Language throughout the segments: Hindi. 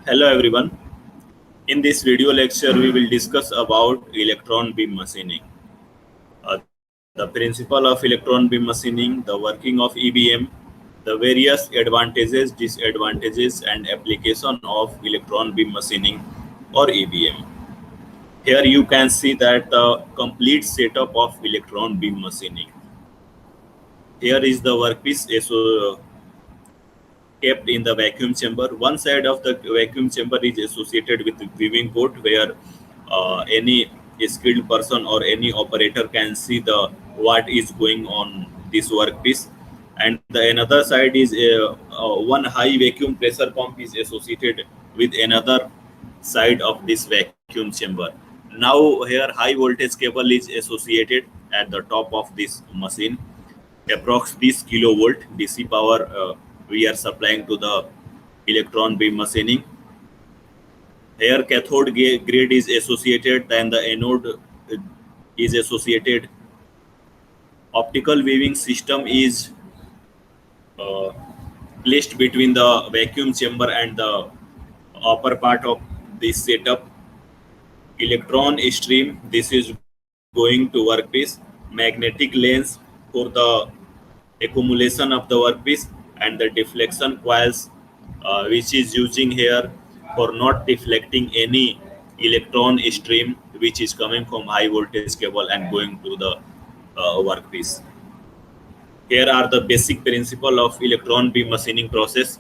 Hello everyone. In this video lecture, we will discuss about electron beam machining. The principle of electron beam machining, the working of EBM, the various advantages, disadvantages, and application of electron beam machining or EBM. Here you can see that the complete setup of electron beam machining. Here is the workpiece kept in the vacuum chamber. One side of the vacuum chamber is associated with the viewing port where any skilled person or any operator can see the what is going on this workpiece. And the another side is one high vacuum pressure pump is associated with another side of this vacuum chamber. Now here high voltage cable is associated at the top of this machine. Approx this kilovolt DC power we are supplying to the electron beam machining. Here cathode grade is associated, then the anode is associated. Optical viewing system is uh, placed between the vacuum chamber and the upper part of this setup. Electron stream, this is going to workpiece. Magnetic lens for the accumulation of the workpiece, and the deflection coils which is using here for not deflecting any electron stream which is coming from high voltage cable and going to the workpiece. Here are the basic principle of electron beam machining process.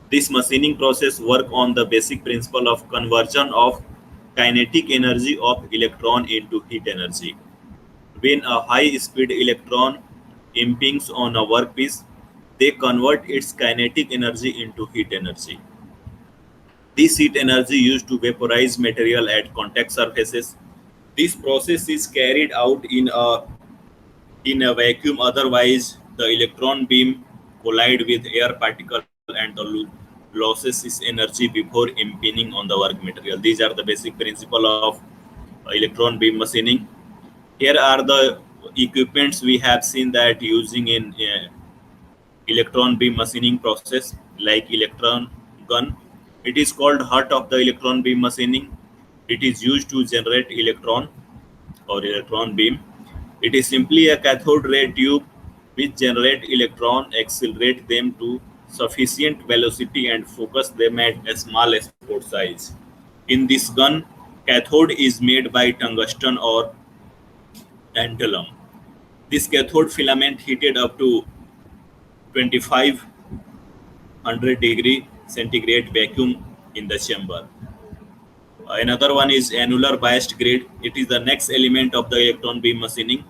This machining process work on the basic principle of conversion of kinetic energy of electron into heat energy. When a high-speed electron impinges on a workpiece, they convert its kinetic energy into heat energy. This heat energy used to vaporize material at contact surfaces. This process is carried out in a vacuum. Otherwise, the electron beam collide with air particle and the loses its energy before impinging on the work material. These are the basic principle of electron beam machining. Here are the equipments we have seen that using in electron beam machining process, like electron gun. It is called heart of the electron beam machining. It is used to generate electron or electron beam. It is simply a cathode ray tube which generate electron, accelerate them to sufficient velocity and focus them at a small spot size. In this gun, cathode is made by tungsten or tantalum. This cathode filament heated up to 2500-degree centigrade vacuum in the chamber. Another one is annular biased grid. It is the next element of the electron beam machining.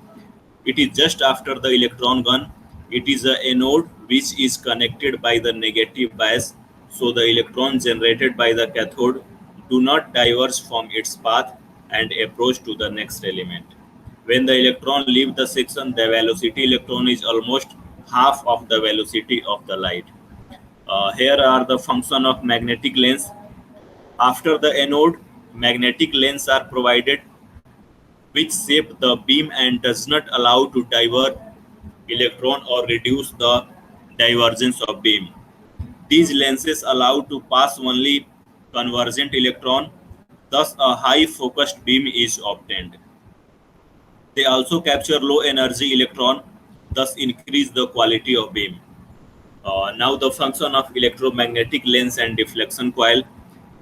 It is just after the electron gun. It is a anode which is connected by the negative bias, so the electrons generated by the cathode do not diverge from its path and approach to the next element. When the electron leaves the section, the velocity electron is almost half of the velocity of the light. Here are the function of magnetic lens. After the anode, magnetic lens are provided which shape the beam and does not allow to divert electron or reduce the divergence of beam. These lenses allow to pass only convergent electron, thus a high focused beam is obtained. They also capture low energy electron, thus increase the quality of beam. Now the function of electromagnetic lens and deflection coil.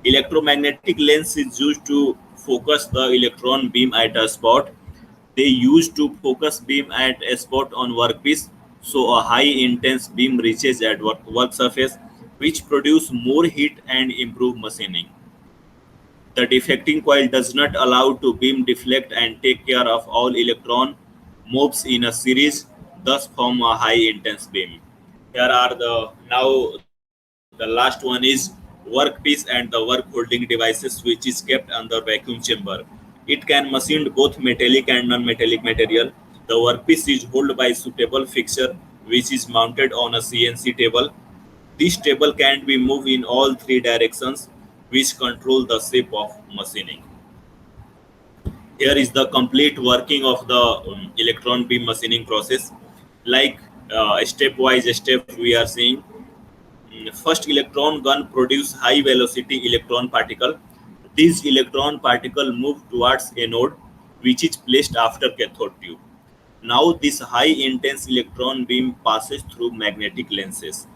Electromagnetic lens is used to focus the electron beam at a spot. They used to focus beam at a spot on workpiece, so a high intense beam reaches at work surface, which produce more heat and improve machining. The deflecting coil does not allow to beam deflect and take care of all electron moves in a series, thus form a high intense beam. Here are the now the last one is workpiece and the work holding devices which is kept under vacuum chamber. It can machine both metallic and non-metallic material. The workpiece is held by suitable fixture which is mounted on a CNC table. This table can be moved in all three directions which control the shape of machining. Here is the complete working of the electron beam machining process. Like stepwise step we are seeing. First electron gun produce high velocity electron particle. These electron particle move towards anode, which is placed after cathode tube. Now this high intense electron beam passes through magnetic lenses.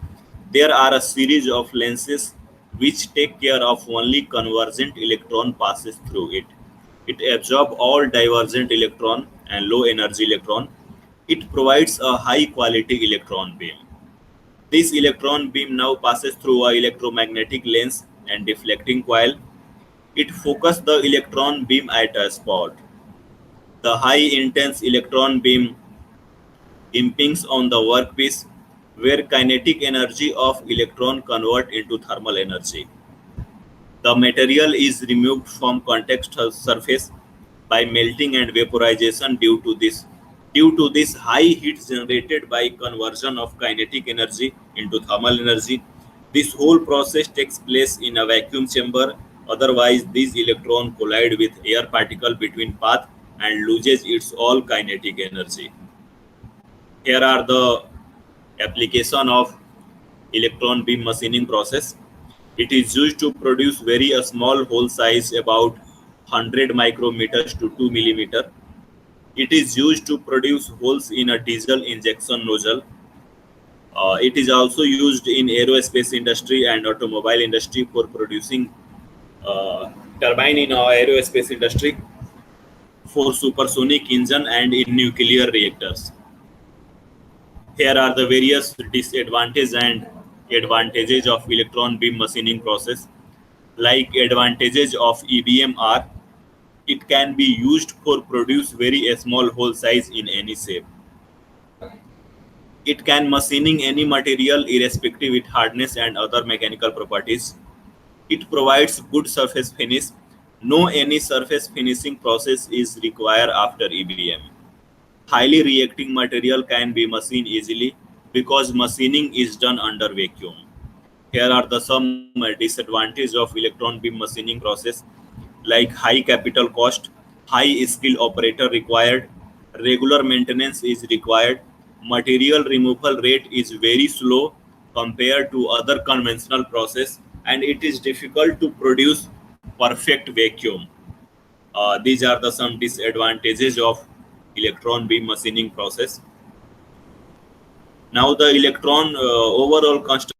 There are a series of lenses which take care of only convergent electron passes through it. It absorbs all divergent electron and low energy electron. It provides a high quality electron beam. This electron beam now passes through a electromagnetic lens and deflecting coil. It focuses the electron beam at a spot. The high intense electron beam impinges on the workpiece where kinetic energy of electron convert into thermal energy. The material is removed from contact surface by melting and vaporization due to this high heat generated by conversion of kinetic energy into thermal energy. This whole process takes place in a vacuum chamber. Otherwise, these electrons collide with air particle between path and loses its all kinetic energy. Here are the application of electron beam machining process. It is used to produce very a small hole size about 100 micrometers to 2 millimeter. It is used to produce holes in a diesel injection nozzle. It is also used in aerospace industry and automobile industry for producing turbine in aerospace industry, for supersonic engine and in nuclear reactors. Here are the various disadvantages and advantages of electron beam machining process. Like advantages of EBM are, it can be used for produce very small hole size in any shape. It can machining any material irrespective its hardness and other mechanical properties. It provides good surface finish. No any surface finishing process is required after EBM. Highly reacting material can be machined easily because machining is done under vacuum. Here are the some disadvantages of electron beam machining process, like high capital cost, high skill operator required, regular maintenance is required, material removal rate is very slow compared to other conventional process, and it is difficult to produce perfect vacuum. These are the some disadvantages of electron beam machining process. Now the electron overall construction,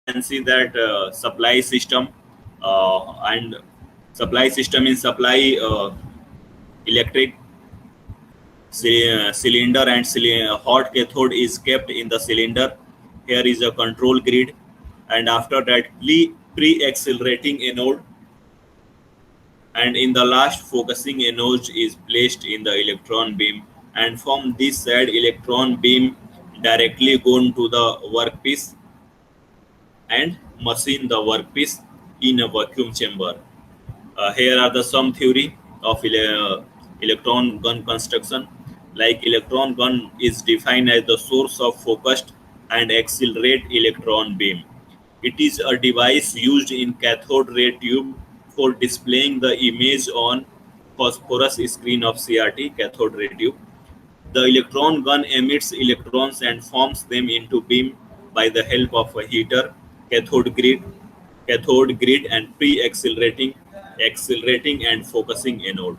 can see that supply system and supply system in supply electric cylinder and hot cathode is kept in the cylinder. Here is a control grid, and after that pre-accelerating anode, and in the last focusing anode is placed in the electron beam, and from this side electron beam directly gone to the workpiece and machine the workpiece in a vacuum chamber. Here are the some theory of electron gun construction. Like electron gun is defined as the source of focused and accelerate electron beam. It is a device used in cathode ray tube for displaying the image on phosphorus screen of CRT cathode ray tube. The electron gun emits electrons and forms them into beam by the help of a heater, cathode grid, and accelerating and focusing anode.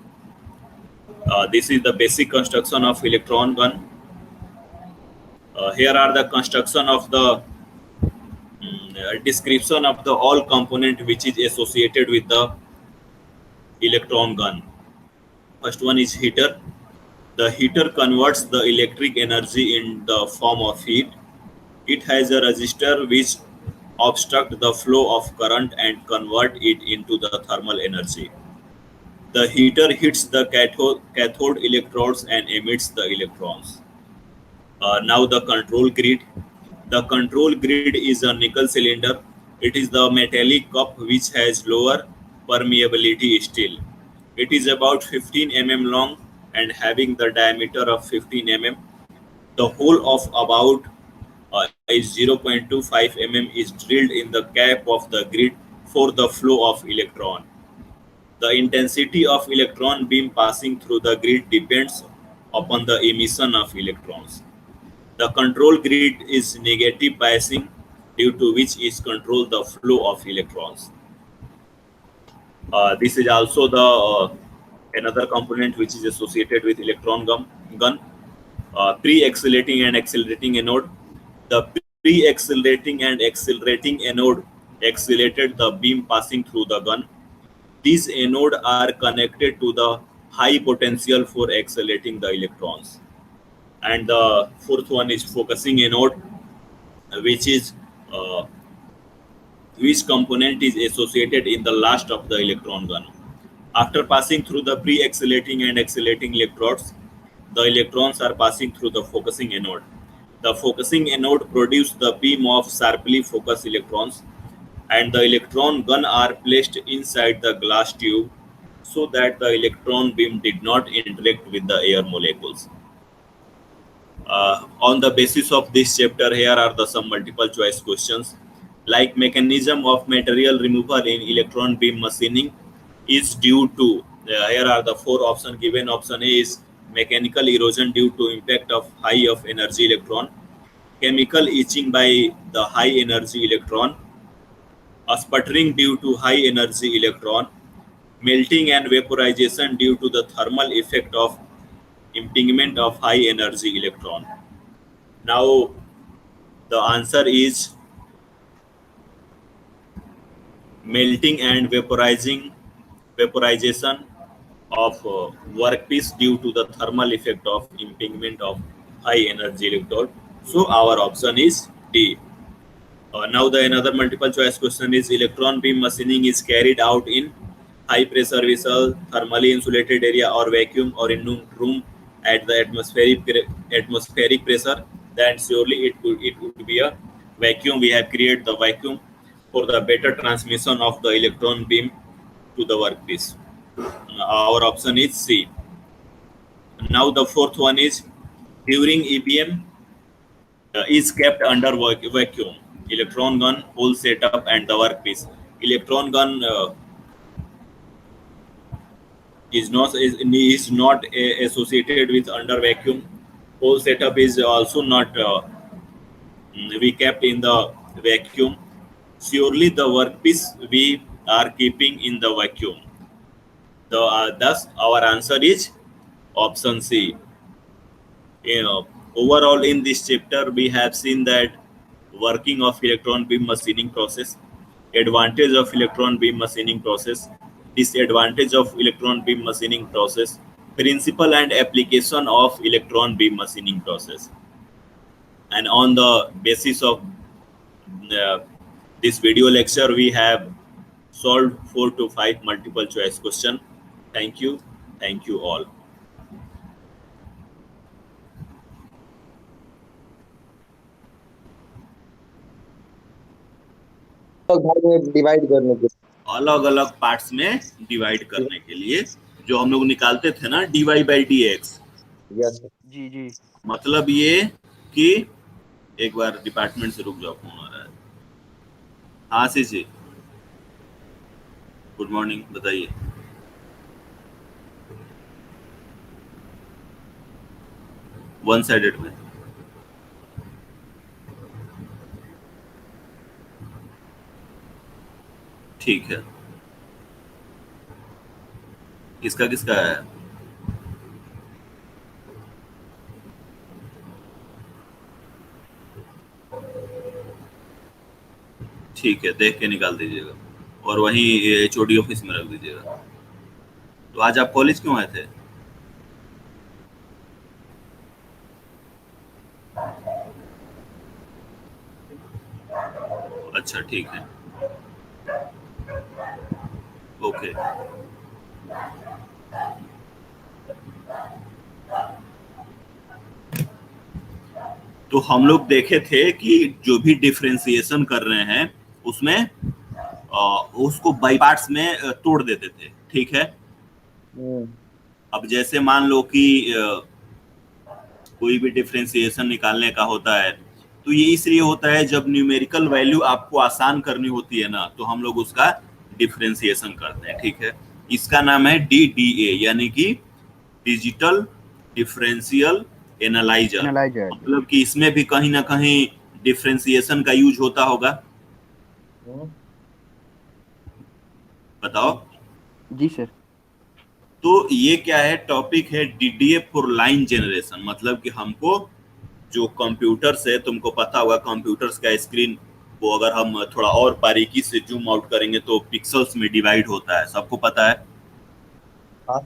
This is the basic construction of electron gun. Here are the construction of the description of the all component which is associated with the electron gun. First one is heater. The heater converts the electric energy in the form of heat. It has a resistor which obstruct the flow of current and convert it into the thermal energy. The heater hits the cathode electrodes and emits the electrons. Now the control grid. The control grid is a nickel cylinder. It is the metallic cup which has lower permeability steel. It is about 15 mm long and having the diameter of 15 mm. The hole of about is 0.25 mm is drilled in the cap of the grid for the flow of electron. The intensity of electron beam passing through the grid depends upon the emission of electrons. The control grid is negative biasing, due to which is control the flow of electrons. This is also the another component which is associated with electron gun. Pre-accelerating and accelerating anode. The pre-accelerating and accelerating anode accelerated the beam passing through the gun. These anodes are connected to the high potential for accelerating the electrons. And the fourth one is focusing anode, which is which component is associated in the last of the electron gun. After passing through the pre-accelerating and accelerating electrodes, the electrons are passing through the focusing anode. The focusing anode produces the beam of sharply focused electrons, and the electron gun are placed inside the glass tube so that the electron beam did not interact with the air molecules. On the basis of this chapter, here are the some multiple choice questions. Like mechanism of material removal in electron beam machining is due to, here are the four options given. Option A is mechanical erosion due to impact of high of energy electron, chemical etching by the high energy electron, a sputtering due to high energy electron, melting and vaporization due to the thermal effect of impingement of high energy electron. Now the answer is melting and vaporization of workpiece due to the thermal effect of impingement of high energy electron. So our option is D. Now the another multiple choice question is electron beam machining is carried out in high pressure vessel, thermally insulated area, or vacuum, or in room at the atmospheric pressure. Then surely it would be a vacuum. We have created the vacuum for the better transmission of the electron beam to the workpiece. Our option is C. Now the fourth one is during EBM is kept under vacuum. Electron gun, whole setup, and the workpiece. Electron gun is not associated with under vacuum. Whole setup is also not we kept in the vacuum. Surely the workpiece we are keeping in the vacuum. Thus our answer is option C. Overall in this chapter we have seen that working of electron beam machining process, advantage of electron beam machining process, disadvantage of electron beam machining process, principle and application of electron beam machining process. And on the basis of this video lecture, we have solved 4 to 5 multiple choice question. Thank you all. Divide करने के अलग अलग पार्ट्स में डिवाइड करने के लिए जो हम लोग निकालते थे ना dy/dx। यस जी जी। मतलब ये कि एक बार डिपार्टमेंट से रुक जाओ, फोन आ रहा है। हाँ जी, गुड मॉर्निंग, बताइए। वन साइडेड में ठीक है। किसका किसका है? ठीक है, देख के निकाल दीजिएगा और वहीं HOD ऑफिस में रख दीजिएगा। तो आज आप कॉलेज क्यों आए थे? अच्छा ठीक है, ओके। तो हम लोग देखे थे कि जो भी डिफरेंशिएशन कर रहे हैं उसमें उसको बाई पार्ट्स में तोड़ देते थे, ठीक है। अब जैसे मान लो कि कोई भी डिफरेंशिएशन निकालने का होता है तो ये इसलिए होता है जब न्यूमेरिकल वैल्यू आपको आसान करनी होती है ना, तो हम लोग उसका डिफरेंशिएशन करते हैं, ठीक है। इसका नाम है DDA, यानी कि डिजिटल डिफरेंशियल एनालाइजर। एनालाइजर। मतलब कि इसमें भी कहीं ना कहीं डिफरेंशिएशन का यूज होता होगा, बताओ। जी सर। तो ये क्या है, टॉपिक है डीडीए फॉर लाइन जनरेशन। मतलब कि हमको जो कंप्यूटर्स है, तुमको पता होगा कंप्यूटर्स का स्क्रीन को अगर हम थोड़ा और बारीकी से जूम आउट करेंगे तो पिक्सल्स में डिवाइड होता है, सबको पता है। हाँ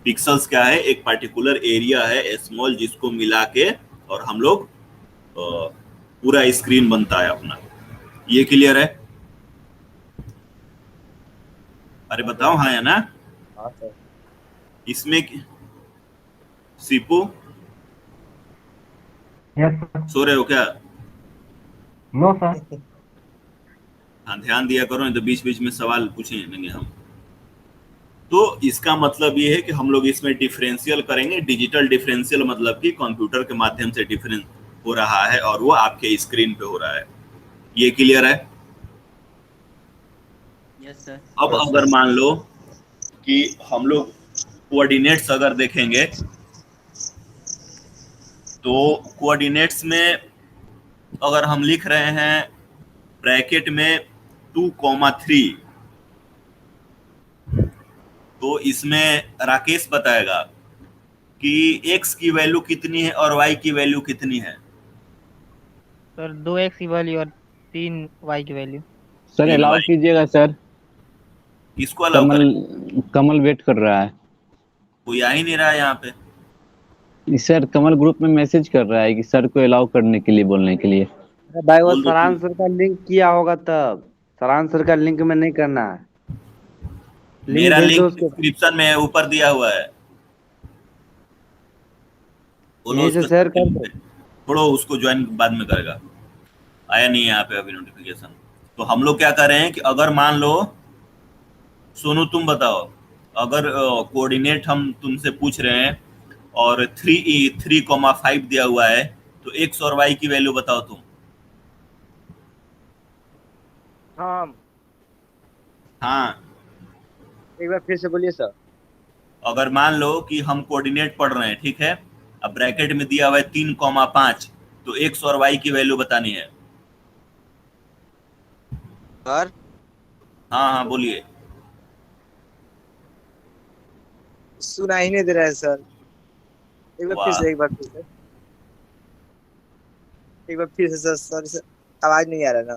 पिक्सल्स क्या है, एक पर्टिकुलर एरिया है स्मॉल, जिसको मिला के और हम लोग पूरा स्क्रीन बनता है अपना। ये क्लियर है? अरे बताओ हाँ या ना। हाँ सर। इसमें सीपू यस सर। सो रहे हो क्या? No sir. हाँ ध्यान दिया करो, नहीं तो बीच बीच में सवाल पूछेंगे हम। तो इसका मतलब ये है कि हम लोग इसमें डिफरेंशियल करेंगे, डिजिटल डिफरेंशियल, मतलब कि कंप्यूटर के माध्यम से डिफरेंस हो रहा है और वो आपके स्क्रीन पे हो रहा है। ये क्लियर है? Yes sir. अब अगर मान लो कि हम लोग कोऑर्डिनेट्स अगर देखेंगे तो कोऑर्डिनेट्स में अगर हम लिख रहे हैं ब्रैकेट में 2,3, तो इसमें राकेश बताएगा कि x की वैल्यू कितनी है और y की वैल्यू कितनी है। सर 2x की वैल्यू और 3y की वैल्यू। सर 3y अलाउ कीजिएगा सर। किसको अलाउ कमल करें? कमल वेट कर रहा है। कोई आ ही नहीं रहा है यहाँ पे। सर कमल ग्रुप में मैसेज कर रहा है कि सर को अलाउ करने के लिए, बोलने के लिए। भाई वो बोल दो सरान तुम। सर का लिंक किया होगा, तब सरान सर का लिंक में नहीं करना है। लिंक मेरा भेज दो लिंक उसको। डिस्क्रिप्शन में ऊपर दिया हुआ है, बोलो यहीं से उसको शेयर कर दो। छोड़ो, उसको ज्वाइन बाद में करेगा। आया नहीं है यहाँ पे अभी नोटिफिकेशन। तो हम लोग क्या कर रहे हैं कि अगर मान लो, सोनू तुम बताओ, अगर कोऑर्डिनेट हम तुमसे पूछ रहे हैं और 3,5 दिया हुआ है, तो एक्स और वाई की वैल्यू बताओ तुम। हाँ, हाँ, एक बार फिर से बोलिए सर। अगर मान लो कि हम कोऑर्डिनेट पढ़ रहे हैं, ठीक है, अब ब्रैकेट में दिया हुआ है 3,5, तो एक्स और वाई की वैल्यू बतानी है। सर हाँ हाँ बोलिए। सुना ही नहीं दे रहा है सर। एक बार फिर वाह। से, एक बार फिर से, एक बार फिर से सर। सॉरी सर, आवाज नहीं आ रहा ना।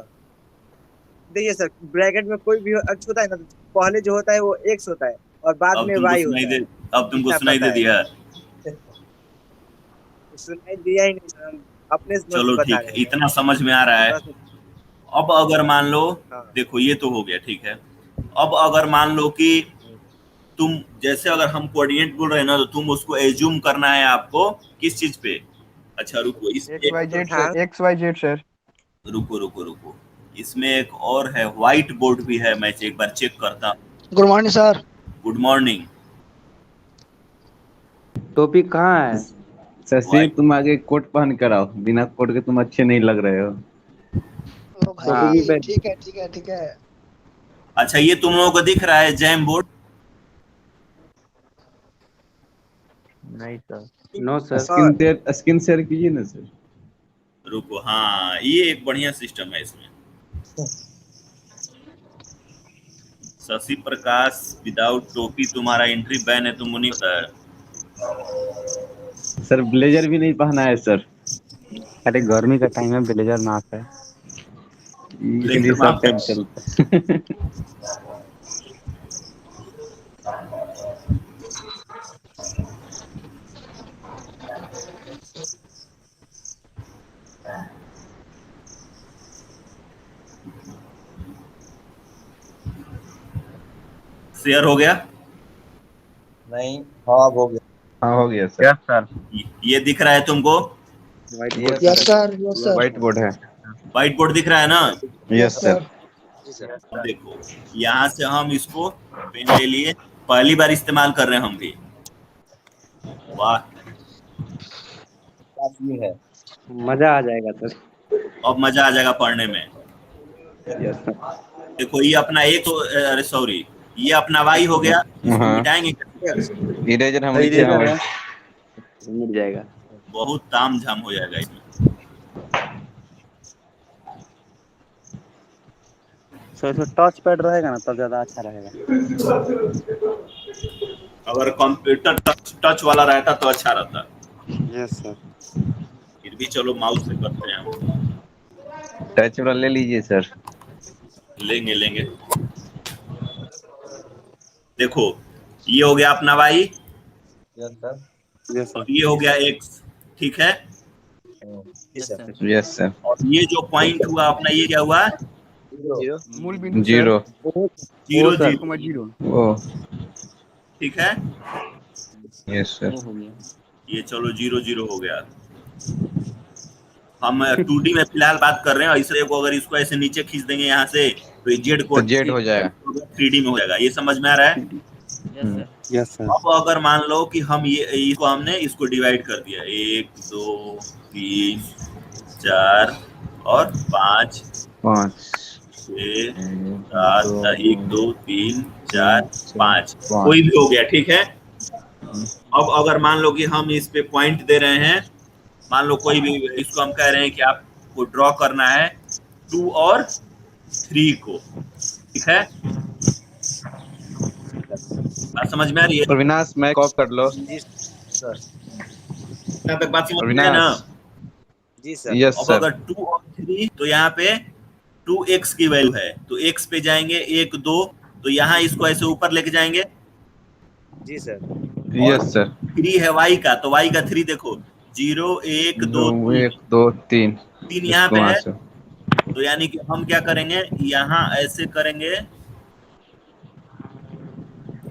देखिए सर, ब्रैकेट में कोई भी अक्ष होता है ना, तो पहले जो होता है वो एक्स होता है और बाद अब में तुमको वाई सुनाई होता दे, है। अब तुमको इतना सुनाई पता दे है। दिया। सुनाई दिया ही नहीं सर, हम अपने से चलो बता ठीक रहे है, हैं। इतना समझ में आ रहा है। थोड़ा सा- अब अगर मान लो, हाँ। देखो ये तो हो गया, ठीक है। अब अगर मान लो कि तुम, जैसे अगर हम कोऑर्डिनेट बोल रहे हैं ना, तो तुम उसको एज्यूम करना है आपको किस चीज पे। अच्छा रुको, इस एक्स वाई जेड हाँ। Sir, X Y Z sir. रुको रुको रुको, इसमें एक और है, व्हाइट बोर्ड भी है, मैं एक बार चेक करता हूँ। Good morning sir. Good morning. Topic कहाँ है? शशि तुम आगे कोट पहन कर आओ, बिना कोट के तुम अच्छे नहीं लग रहे हो। ओ टॉपिक भाई पे। ठीक है ठीक है ठीक है। अच्छा, ये तुम लोगों को दिख रहा है जैम बोर्ड? नहीं sir. No sir. Screen share कीजिए ना सर। रुको, हाँ ये एक बढ़िया सिस्टम है इसमें। शशि प्रकाश विदाउट टोपी तुम्हारा एंट्री बैन है, तुमको नहीं पता है? सर ब्लेजर भी नहीं पहना है सर। अरे गर्मी का टाइम है, ब्लेजर नाक है। इसलिए सब टाइम चलता। शेयर हो गया? नहीं, हाँ अब हो गया। हाँ हो गया सर। Yes sir. ये दिख रहा है तुमको? Yes sir yes sir. White board है। व्हाइट बोर्ड दिख रहा है ना? Yes sir. अब देखो, यहाँ से हम इसको पेन ले लिए, पहली बार इस्तेमाल कर रहे हैं हम भी। वाह, काफी है। मजा आ जाएगा सर। अब मजा आ जाएगा पढ़ने में। Yes sir. देखो ये अपना एक, अरे सॉरी, ये अपना वाई हो गया, इसको हाँ। मिटाएंगे। इरेजर हम इरेजर लिखे है। हैं। मिट जाएगा। बहुत ताम झाम हो जाएगा इसमें। सर इसमें टच पैड रहेगा ना तब ज्यादा अच्छा रहेगा। अगर कंप्यूटर टच वाला रहता तो अच्छा रहता, यस सर। फिर भी चलो माउस से करते हैं हम। टच वाला ले लीजिए सर। लेंगे लेंगे। देखो ये हो गया अपना y यस सर। यस और सर। ये हो गया x, ठीक है। जी सर। Yes sir. और ये जो पॉइंट हुआ अपना ये क्या हुआ, जीरो। मूल बिंदु जीरो। जीरो सर जीरो, जीरो। ओ ठीक है। Yes sir. ये चलो 0 0 हो गया। हम 2D में फिलहाल बात कर रहे हैं, इसलिए को अगर इसको ऐसे नीचे खींच देंगे यहाँ से तो ये जेड तो जेड हो जाएगा। 3D में हो जाएगा। ये समझ में आ रहा है। Yes sir. अब अगर मान लो कि हम ये इसको हमने इसको डिवाइड कर दिया 1 2 3 4 और 5 5 6 7 1 2 3 4 5 कोई भी हो गया, ठीक है। अब अगर मान लो कि हम इस पे पॉइंट दे रहे हैं, मान लो कोई भी, इसको हम कह रहे हैं कि आपको ड्रॉ करना है 2 और 3 को, ठीक है। बात समझ में आ रही है? अविनाश माइक ऑफ कर लो। जी सर। यहाँ तक बात समझ में है ना? अविनाश। जी सर। यस अब सर। अगर 2 और 3 तो यहाँ पे 2x की वैल्यू है तो x पे जाएंगे 1 2, तो यहाँ इसको ऐसे ऊपर लेके जाएंगे। जी सर। Yes sir. 3 है y का, तो y का 3 देखो 0 1 2 1 2 3 3 यहाँ पे है। तो यानी कि हम क्या करेंगे, यहाँ ऐसे करेंगे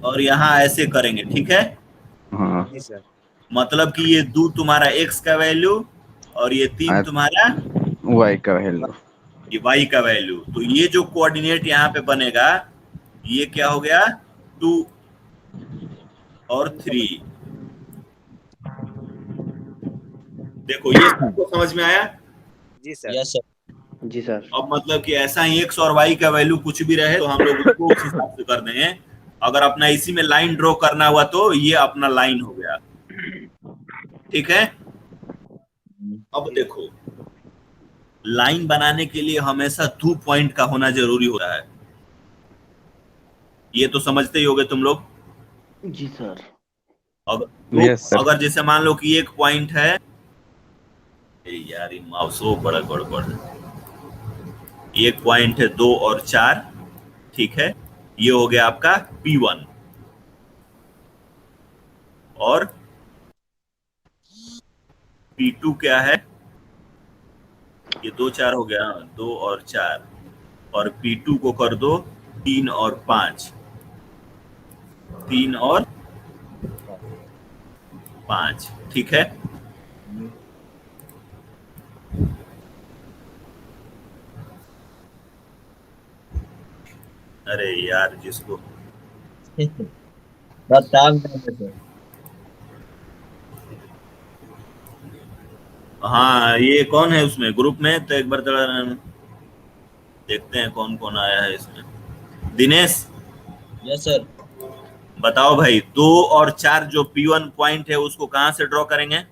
और यहाँ ऐसे करेंगे, ठीक है। हाँ जी सर। मतलब कि ये 2 तुम्हारा x का वैल्यू और ये 3 तुम्हारा वाई का वैल्यू, ये y का वैल्यू। तो ये जो कोऑर्डिनेट यहाँ पे बनेगा ये क्या हो गया 2 और 3। देखो ये सबको समझ में आया? जी सर। Yes sir. जी सर। अब मतलब कि ऐसा ही x और y का वैल्यू कुछ भी रहे तो हम लोग उसको उस हिसाब से कर देंगे। अगर अपना इसी में लाइन ड्रॉ करना हुआ तो ये अपना लाइन हो गया, ठीक है। अब देखो लाइन बनाने के लिए हमेशा 2 पॉइंट का होना जरूरी होता है, ये तो समझते ही होगे तुम लोग। जी सर। अगर Yes, sir. अगर जैसे मान लो कि एक पॉइंट है, यार ये माउस हो बड़ा गड़बड़, एक पॉइंट है 2 और 4, ठीक है। ये हो गया आपका P1 और P2 क्या है, ये 2 4 हो गया, 2 और 4, और P2 को कर दो 3 और 5, 3 और 5, ठीक है। अरे यार जिसको बताम सर। हाँ ये कौन है उसमें ग्रुप में, तो एक बार जरा देखते हैं कौन कौन आया है इसमें। Dinesh yes sir. बताओ भाई, 2 और 4 जो P1 पॉइंट है उसको कहाँ से ड्रॉ करेंगे?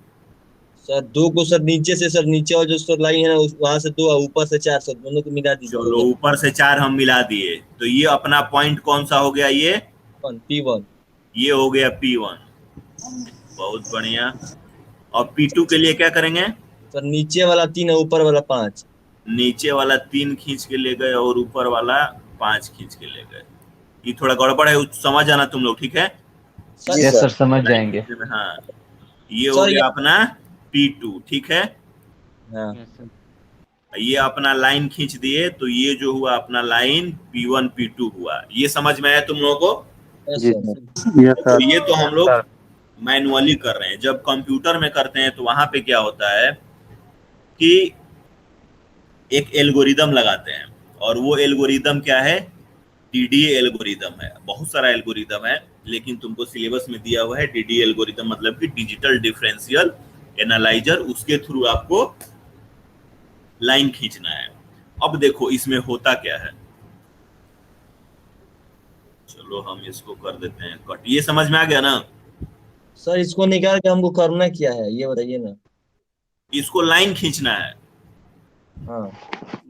सर 2 को सर नीचे से, सर नीचे और जो सर लाइन है ना वहां से 2 ऊपर से 4, सर दोनों को मिला दीजिए। चलो ऊपर से 4 हम मिला दिए, तो ये अपना पॉइंट कौन सा हो गया, ये P1। ये हो गया P1, बहुत बढ़िया। और P2 के लिए क्या करेंगे? सर नीचे वाला 3 और ऊपर वाला 5। नीचे वाला 3 खींच के ले गए और ऊपर वाला 5 खींच के ले गए। ये थोड़ा गड़बड़ है, समझ जाना तुम लोग, ठीक है। Yes sir. समझ जाएंगे। हाँ ये हो गया अपना P2, ठीक है। हाँ ये अपना लाइन खींच दिए तो ये जो हुआ अपना लाइन P1 P2 हुआ। ये समझ में आया तुम लोगों को? यस जी सर। तो ये तो हम लोग मैनुअली कर रहे हैं। जब कंप्यूटर में करते हैं तो वहां पे क्या होता है कि एक एल्गोरिदम लगाते हैं, और वो एल्गोरिदम क्या है, DDA एल्गोरिदम है। बहुत सारा एल्गोरिदम है लेकिन तुमको सिलेबस में दिया हुआ है DDA एल्गोरिदम, मतलब कि डिजिटल डिफरेंशियल एनालाइजर, उसके थ्रू आपको लाइन खींचना है। अब देखो इसमें होता क्या है, चलो हम इसको कर देते हैं कट। ये समझ में आ गया ना? सर इसको निकाल के हमको करना क्या है ये बताइए ना। इसको लाइन खींचना है। हाँ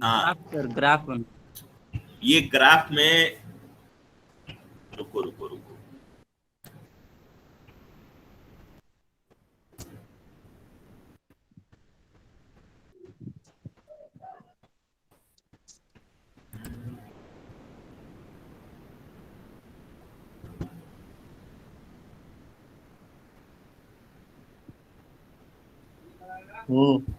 हाँ ग्राफ ये ग्राफ में रुको रुको रुको हम्म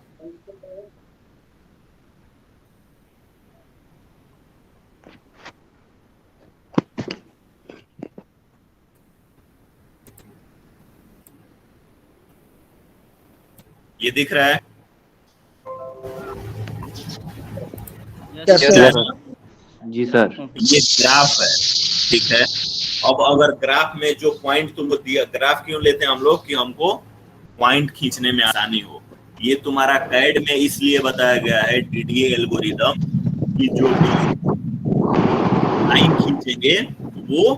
ये दिख रहा है। यस सर जी सर। ये ग्राफ है, ठीक है। अब अगर ग्राफ में जो पॉइंट तुमको दिया, ग्राफ क्यों लेते हैं हम लोग कि हमको पॉइंट खींचने में आसानी हो। ये तुम्हारा कैड में इसलिए बताया गया है डीडीए एल्गोरिदम कि जो लाइन खींचेंगे वो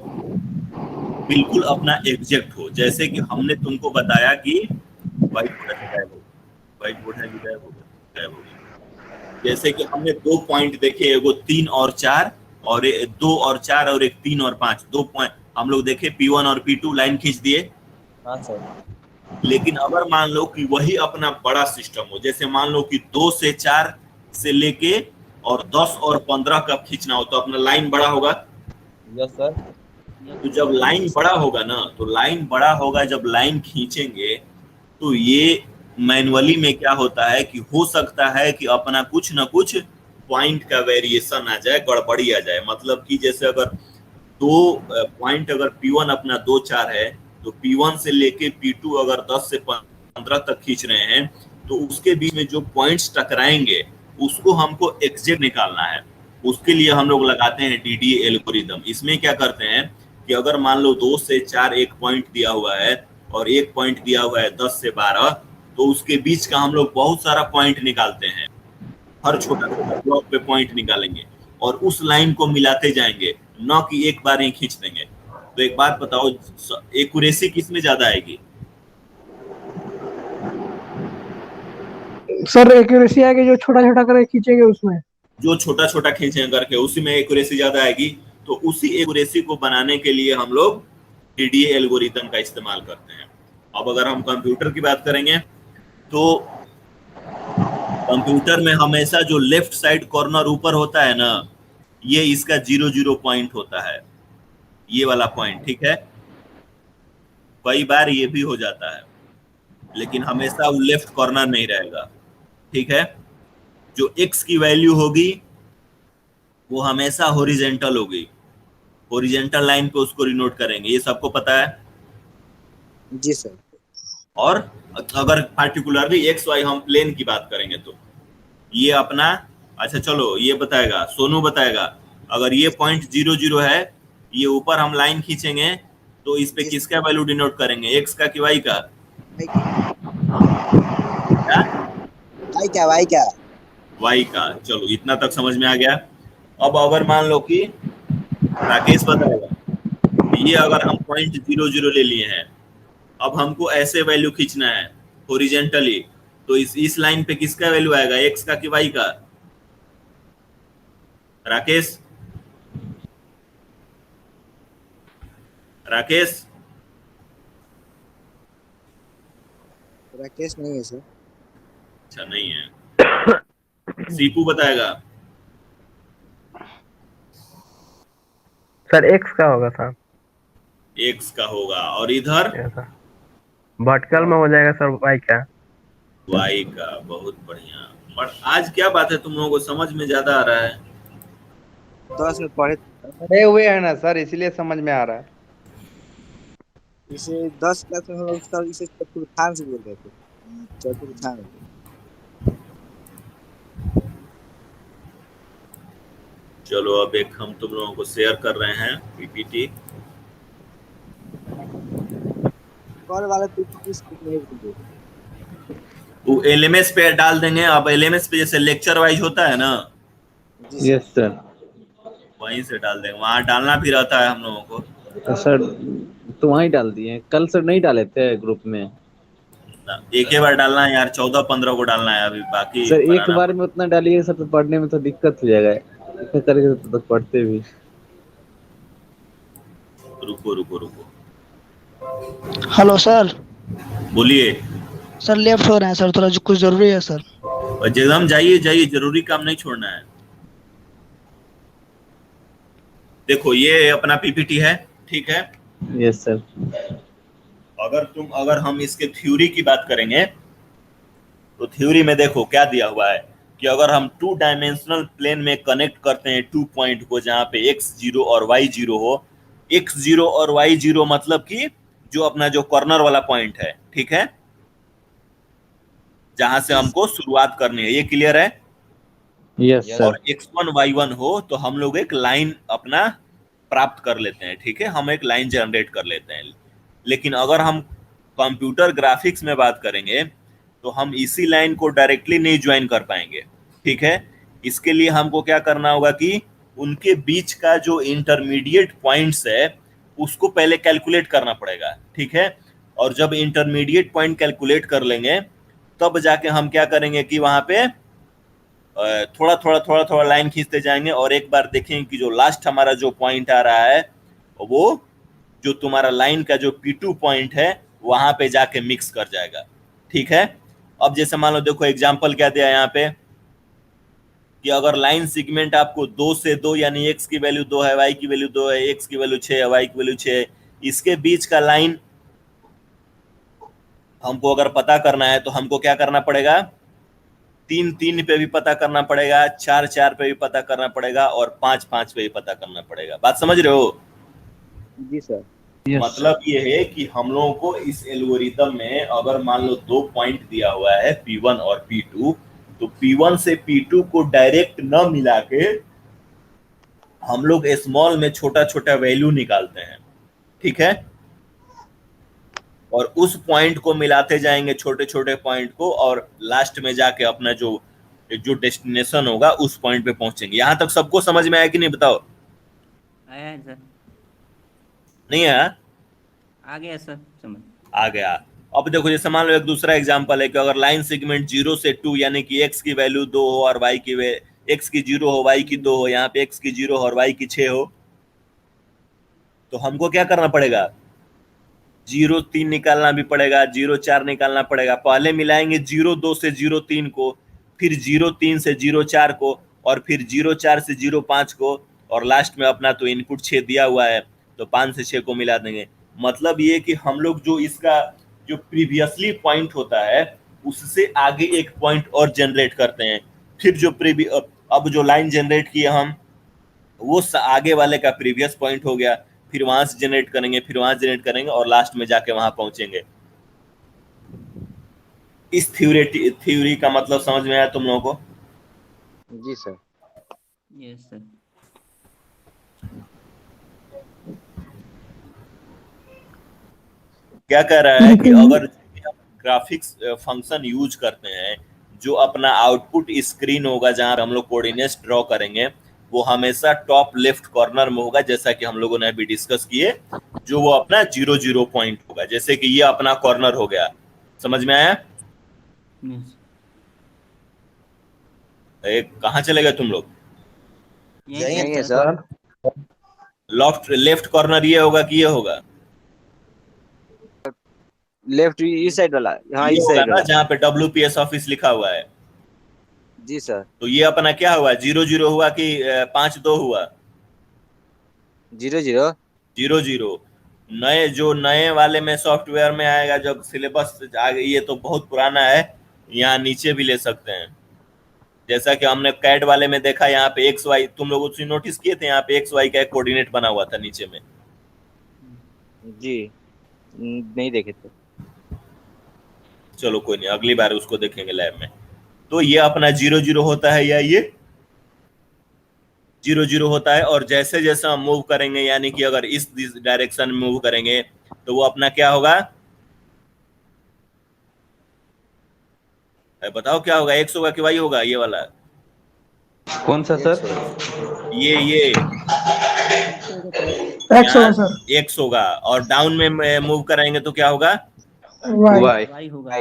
बिल्कुल अपना एग्जैक्ट हो। जैसे कि हमने तुमको बताया कि व्हाइट बोर्ड है गायब हो गया। जैसे कि हमने 2 पॉइंट देखे, एगो 3 और 4 और 2 और 4 और एक 3 और 5, 2 पॉइंट हम लोग देखे, P1 और P2 लाइन खींच दिए। हाँ सर। लेकिन अगर मान लो कि वही अपना बड़ा सिस्टम हो, जैसे मान लो कि 2 से 4 से लेके और 10 और 15 का खींचना हो, तो अपना लाइन बड़ा होगा। Yes sir. तो जब लाइन बड़ा होगा ना, तो लाइन बड़ा होगा, जब लाइन खींचेंगे तो ये मैनुअली में क्या होता है कि हो सकता है कि अपना कुछ ना कुछ पॉइंट का वेरिएशन आ जाए, गड़बड़ी आ जाए। मतलब कि जैसे अगर 2 पॉइंट अगर P1 अपना 2 4 है, तो P1 से लेके P2 अगर 10 से 15 तक खींच रहे हैं, तो उसके बीच में जो पॉइंट्स टकराएंगे उसको हमको एग्जैक्ट निकालना है। उसके लिए हम लोग लगाते हैं डीडीए एल्गोरिदम। इसमें क्या करते हैं कि अगर मान लो 2 से 4 एक पॉइंट दिया हुआ है और एक पॉइंट दिया हुआ है 10 से 12, तो उसके बीच का हम लोग बहुत सारा पॉइंट निकालते हैं। हर छोटा छोटा ब्लॉक पे पॉइंट निकालेंगे और उस लाइन को मिलाते जाएंगे, न कि एक बार ही खींच देंगे। तो एक बात बताओ, एक्यूरेसी किस में ज्यादा आएगी? सर एक्यूरेसी आएगी जो छोटा छोटा करके खींचेंगे उसमें। जो छोटा छोटा खींचेंगे करके उसी में एक्यूरेसी ज्यादा आएगी। तो उसी एक्यूरेसी को बनाने के लिए हम लोग डीडीए एल्गोरिदम का इस्तेमाल करते हैं। अब अगर हम कंप्यूटर की बात करेंगे तो कंप्यूटर में हमेशा जो लेफ्ट साइड कॉर्नर ऊपर होता है ना, ये इसका 0 पॉइंट होता है, ये वाला पॉइंट, ठीक है। कई बार ये भी हो जाता है, लेकिन हमेशा वो लेफ्ट कॉर्नर नहीं रहेगा, ठीक है। जो x की वैल्यू होगी वो हमेशा हॉरिजेंटल होगी, हॉरिजेंटल लाइन पे उसको डिनोट करेंगे, ये सबको पता है। जी सर। और अगर पार्टिकुलरली एक्स वाई हम प्लेन की बात करेंगे तो ये अपना, अच्छा चलो ये बताएगा, सोनू बताएगा, अगर ये पॉइंट 0 है, ये ऊपर हम लाइन खींचेंगे तो इस पे किसका वैल्यू डिनोट करेंगे, एक्स का कि वाई का? वाई क्या? वाई का। चलो इतना तक समझ में आ गया। अब अगर मान लो कि राकेश बताएगा, ये अगर हम पॉइंट 0 ले लिए हैं, अब हमको ऐसे वैल्यू खींचना है हॉरिजेंटली, तो इस लाइन पे किसका वैल्यू आएगा, एक्स का कि वाई का? राकेश राकेश राकेश नहीं है सर। अच्छा नहीं है। सीपू बताएगा। सर एक्स का होगा सर। एक्स का होगा। और इधर वर्टिकल में हो जाएगा सर वाई का। वाई का। बहुत बढ़िया। बट आज क्या बात है, तुम लोगों को समझ में ज्यादा आ रहा है? 10 में पढ़े हुए है ना सर, इसलिए समझ में आ रहा है। इसे 10 क्लास में हम लोग सर इसे चतुर्थांश बोलते थे, चतुर्थांश। चलो अब एक हम तुम लोगों को शेयर कर रहे हैं पीपीटी। कॉल वाला पीपीटी वो एलएमएस पे डाल देंगे। अब एलएमएस पे जैसे लेक्चर वाइज होता है ना, यस सर, वहीं से डाल देंगे। वहां डालना भी रहता है हम लोगों को। तो सर तो वहीं डाल दिए, कल सर नहीं डाले थे ग्रुप में। एक ही बार डालना है यार, 14-15 को डालना है अभी, बाकी सर एक बनाना बार में उतना डालिए सर, तो पढ़ने में तो दिक्कत हो जाएगा, इतना करके तो पढ़ते भी। रुको रुको रुको, हेलो सर। बोलिए। सर लेफ्ट हो रहे हैं सर, थोड़ा कुछ जरूरी है सर। जगदम जाइए जाइए, जरूरी काम नहीं छोड़ना है। देखो ये अपना पीपीटी है, ठीक है। Yes sir. अगर हम इसके थ्योरी की बात करेंगे तो थ्योरी में देखो क्या दिया हुआ है कि अगर हम 2 डायमेंशनल प्लेन में कनेक्ट करते हैं 2 पॉइंट को, जहां पे x0 और y0 हो। x0 और y0 मतलब कि जो अपना जो कॉर्नर वाला पॉइंट है, ठीक है, जहां से हमको शुरुआत करनी है, ये क्लियर है। Yes sir. और x1 y1 हो तो हम लोग एक लाइन अपना प्राप्त कर लेते हैं, ठीक है, हम एक लाइन जनरेट कर लेते हैं। लेकिन अगर हम कंप्यूटर ग्राफिक्स में बात करेंगे तो हम इसी लाइन को डायरेक्टली नहीं ज्वाइन कर पाएंगे, ठीक है। इसके लिए हमको क्या करना होगा कि उनके बीच का जो इंटरमीडिएट पॉइंट्स है उसको पहले कैलकुलेट करना पड़ेगा, ठीक है। और जब इंटरमीडिएट पॉइंट कैलकुलेट कर लेंगे तब जाके हम क्या करेंगे कि वहां पे थोड़ा थोड़ा लाइन खींचते जाएंगे, और एक बार देखेंगे कि जो लास्ट हमारा जो पॉइंट आ रहा है वो जो तुम्हारा लाइन का जो P2 पॉइंट है वहां पे जाके मिक्स कर जाएगा, ठीक है। अब जैसे मान लो, देखो एग्जांपल क्या दिया यहाँ पे कि अगर लाइन सेगमेंट आपको 2 से 2 यानी x की वैल्यू 2 है, y की वैल्यू 2 है, x की वैल्यू 6 है, y की वैल्यू 6 है, इसके बीच का लाइन हमको अगर पता करना है तो हमको क्या करना पड़ेगा, 3-3 पे भी पता करना पड़ेगा, 4-4 पे भी पता करना पड़ेगा, और 5-5 पे भी पता करना पड़ेगा। बात समझ रहे हो? जी सर। मतलब ये है कि हम लोगों को इस एल्गोरिथम में अगर मान लो 2 पॉइंट दिया हुआ है P1 और P2, तो P1 से P2 को डायरेक्ट न मिला के हम लोग स्मॉल में छोटा छोटा वैल्यू निकालते हैं, ठीक है। और उस पॉइंट को मिलाते जाएंगे, छोटे छोटे पॉइंट को, और लास्ट में जाके अपना जो डेस्टिनेशन होगा उस पॉइंट पे पहुंचेंगे। यहाँ तक सबको समझ में आया कि नहीं, बताओ? आया है सर। नहीं आया? आ गया सर, समझ आ गया। अब देखो जैसे मान लो एक दूसरा एग्जांपल है कि अगर लाइन सेगमेंट 0 से 2 यानी कि x की वैल्यू 2 हो और y की x की 0 हो, y की 2 हो, यहाँ पे x की 0 हो और y की 6 हो, तो हमको क्या करना पड़ेगा, 0-3 निकालना भी पड़ेगा, 0-4 निकालना पड़ेगा। पहले मिलाएंगे 0-2 से 0-3 को, फिर 0-3 से 0-4 को, और फिर 0-4 से 0-5 को, और लास्ट में अपना तो इनपुट 6 दिया हुआ है तो 5 से 6 को मिला देंगे। मतलब ये कि हम लोग जो इसका जो प्रीवियसली पॉइंट होता है उससे आगे एक पॉइंट और जनरेट करते हैं, फिर जो अब जो लाइन जनरेट किए हम वो आगे वाले का प्रीवियस पॉइंट हो गया, फिर वहां से जनरेट करेंगे, फिर वहां जनरेट करेंगे, और लास्ट में जाके वहां पहुंचेंगे। इस थ्योरी का मतलब समझ में आया तुम लोगों को? जी सर। Yes sir. क्या कह रहा है कि अगर ग्राफिक्स फंक्शन यूज करते हैं, जो अपना आउटपुट स्क्रीन होगा जहां हम लोग कोऑर्डिनेट्स ड्रॉ करेंगे वो हमेशा टॉप लेफ्ट कॉर्नर में होगा, जैसा कि हम लोगों ने अभी डिस्कस किए, जो वो अपना 0-0 पॉइंट होगा। जैसे कि ये अपना कॉर्नर हो गया, समझ में आया? कहाँ चले गए तुम लोग? यही है सर। लेफ्ट कॉर्नर ये होगा कि ये होगा? लेफ्ट इस साइड वाला, हाँ ये इस होगा साइड ना वाला। जहाँ पे WPS ऑफिस लिखा हुआ है। जी सर। तो ये अपना क्या हुआ, 0-0 हुआ कि 5-2 हुआ? 0-0। 0-0। नए वाले में सॉफ्टवेयर में आएगा जब सिलेबस आगे, ये तो बहुत पुराना है, यहाँ नीचे भी ले सकते हैं। जैसा कि हमने कैड वाले में देखा, यहाँ पे XY, तुम लोग उसने नोटिस किए थे, यहाँ पे XY का एक कोऑर्डिनेट बना हुआ था नीचे में। जी नहीं देखे थे। चलो कोई नहीं, अगली बार उसको देखेंगे लैब में। तो ये अपना 0-0 होता है, या ये 0-0 होता है। और जैसे जैसे हम मूव करेंगे, यानी कि अगर इस डायरेक्शन में मूव करेंगे तो वो अपना क्या होगा, बताओ क्या होगा, X होगा कि Y होगा? ये वाला कौन सा सर? ये एक्स होगा सर। X होगा। और डाउन में मूव कराएंगे तो क्या होगा? वाई वाई होगा।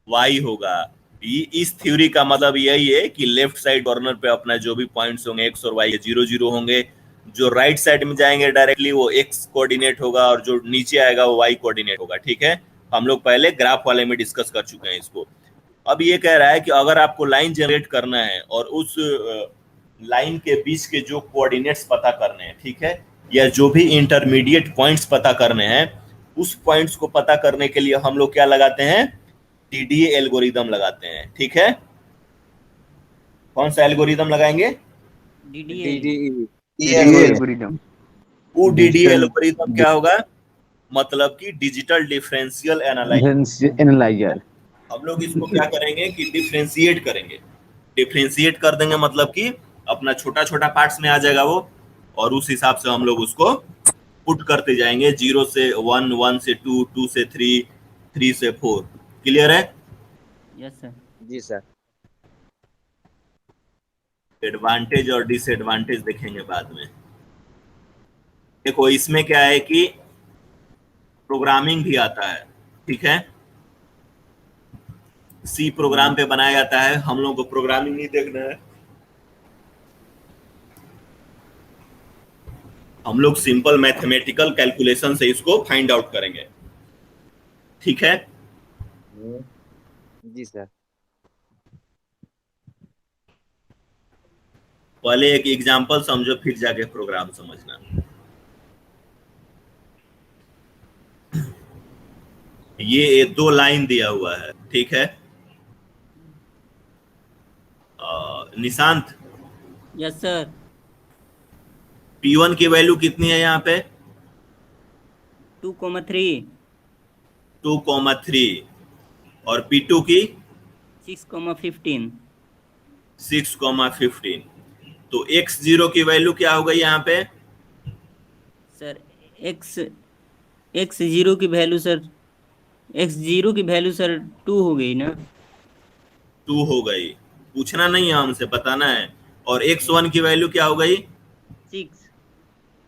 वाई होगा। इस थ्योरी का मतलब यही है कि लेफ्ट साइड कॉर्नर पे अपना जो भी पॉइंट्स होंगे एक्स और वाई 0 0 होंगे, जो राइट साइड में जाएंगे डायरेक्टली वो एक्स कोऑर्डिनेट होगा और जो नीचे आएगा वो वाई कोऑर्डिनेट होगा। ठीक है, हम लोग पहले ग्राफ वाले में डिस्कस कर चुके हैं इसको। अब ये कह रहा है कि अगर आपको लाइन जनरेट करना है और उस लाइन के बीच के जो कोऑर्डिनेट्स पता करने हैं, ठीक है, या जो भी इंटरमीडिएट पॉइंट्स पता करने हैं, उस पॉइंट्स को पता करने के लिए हम लोग क्या लगाते हैं, DDA एल्गोरिदम लगाते हैं। ठीक है, कौन सा एल्गोरिदम लगाएंगे? एल्गोरिदम। वो DDA एल्गोरिदम क्या होगा, मतलब कि डिजिटल डिफरेंशियल एनालाइजर। हम लोग इसको क्या करेंगे कि डिफरेंशिएट करेंगे। डिफरेंशिएट कर देंगे मतलब कि अपना छोटा छोटा पार्ट्स में आ जाएगा वो, और उस हिसाब से हम लोग उसको पुट करते जाएंगे, 0 से 1, 1 से 2, 2 से 3, 3 से 4। क्लियर है? Yes sir. जी सर। एडवांटेज और डिसएडवांटेज देखेंगे बाद में। देखो इसमें क्या है कि प्रोग्रामिंग भी आता है। ठीक है, सी प्रोग्राम पे बनाया जाता है, हम लोगों को प्रोग्रामिंग नहीं देखना है, हम लोग सिंपल मैथमेटिकल कैलकुलेशन से इसको फाइंड आउट करेंगे। ठीक है, जी सर। पहले एक एग्जांपल समझो फिर जाके प्रोग्राम समझना। ये 2 लाइन दिया हुआ है। ठीक है, निशांत यस सर। P1 की वैल्यू कितनी है यहाँ पे? 2,3 2,3 और P2 की 6,15 6,15। तो x0 की वैल्यू क्या हो गई यहाँ पे? सर x0 की वैल्यू सर, x0 की वैल्यू सर 2 हो गई ना? 2 हो गई, पूछना नहीं है हमसे, बताना है। और x1 की वैल्यू क्या हो गई?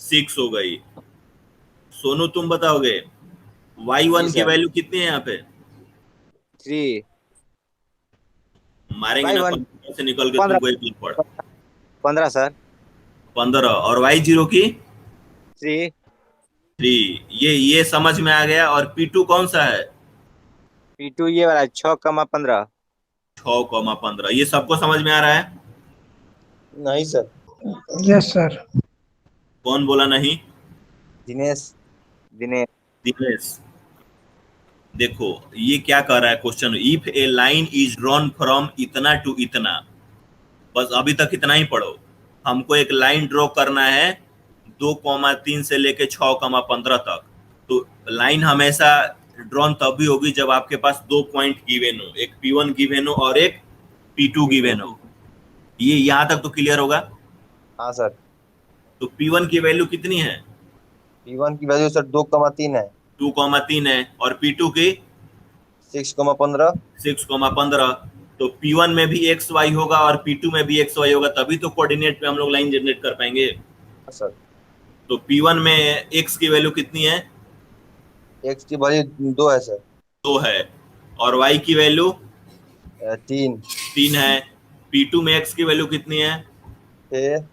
6 हो गई। सोनू तुम बताओगे y1 की वैल्यू कितनी है यहाँ पे? 3 मारेंगे ना, 15 से निकल के तुमको एक लिख पड़ 15 सर। 15 और y0 की 3 ये समझ में आ गया। और P2 कौन सा है? P2 ये वाला 6,15 6,15। ये सबको समझ में आ रहा है? नहीं सर। Yes sir. कौन बोला नहीं? दिनेश। दिनेश देखो ये क्या कह रहा है question, if A line is drawn from इतना टू इतना, बस अभी तक इतना ही पढ़ो। हमको एक लाइन ड्रॉ करना है 2,3 से लेके 6,15 तक। तो लाइन हमेशा ड्रॉन तब भी होगी जब आपके पास 2 पॉइंट गिवन हो, एक P1 गिवन हो और एक P2 गिवन हो। ये यहाँ तक तो क्लियर होगा? हाँ सर। तो P1 की वैल्यू कितनी है? P1 की वैल्यू सर 2,3 है। 2,3 है और P2 की 6,15। 6,15। तो P1 में भी एक्स वाई होगा और P2 में भी एक्स वाई होगा, तभी तो कोऑर्डिनेट पे हम लोग लाइन जनरेट कर पाएंगे सर। तो P1 में x की वैल्यू कितनी है? x की वैल्यू 2 है सर। 2 है। और y की वैल्यू 3 है। P2 में x की वैल्यू कितनी है? 6